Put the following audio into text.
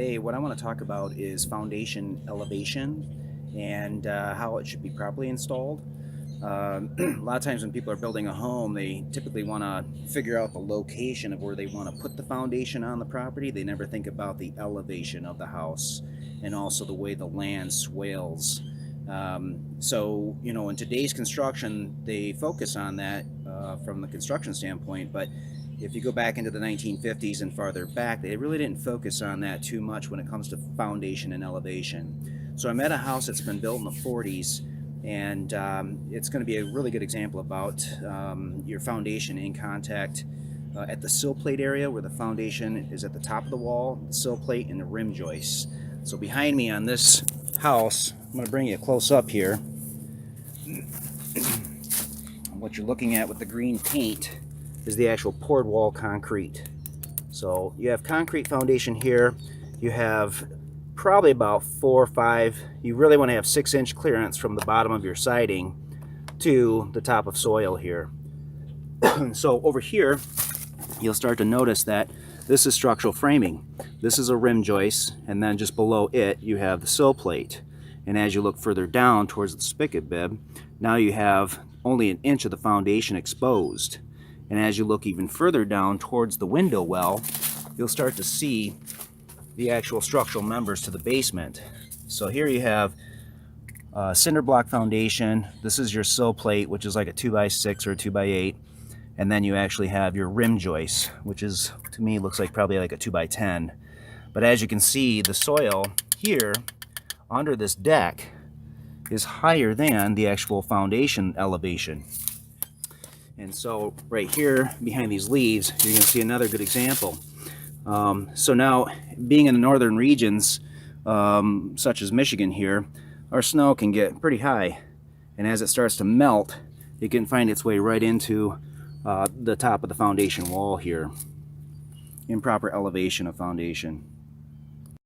Hey, what I want to talk about is foundation elevation and how it should be properly installed. A lot of times when people are building a home, they typically want to figure out the location of where they want to put the foundation on the property. They never think about the elevation of the house and also the way the land swales. In today's construction, they focus on that from the construction standpoint, but if you go back into the 1950s and farther back, they really didn't focus on that too much when it comes to foundation and elevation. So I'm at a house that's been built in the 40s, and it's going to be a really good example about your foundation in contact at the sill plate area where the foundation is at the top of the wall, the sill plate, and the rim joists. So behind me on this house, I'm going to bring you close up here. What you're looking at with the green paint is the actual poured wall concrete. So you have concrete foundation here. You have probably about 4 or 5. You really want to have 6-inch clearance from the bottom of your siding to the top of soil here. So over here, you'll start to notice that this is structural framing. This is a rim joist, and then just below it, you have the sill plate. And as you look further down towards the spigot bib, now you have only 1 inch of the foundation exposed. And as you look even further down towards the window well, you'll start to see the actual structural members to the basement. So here you have cinder block foundation. This is your sill plate, which is like a 2x6 or a 2x8. And then you actually have your rim joist, which is, to me, looks like probably like a 2x10. But as you can see, the soil here under this deck is higher than the actual foundation elevation. And so right here behind these leaves, you're going to see another good example. So now, being in the northern regions, such as Michigan here, our snow can get pretty high. And as it starts to melt, it can find its way right into the top of the foundation wall here. Improper elevation of foundation.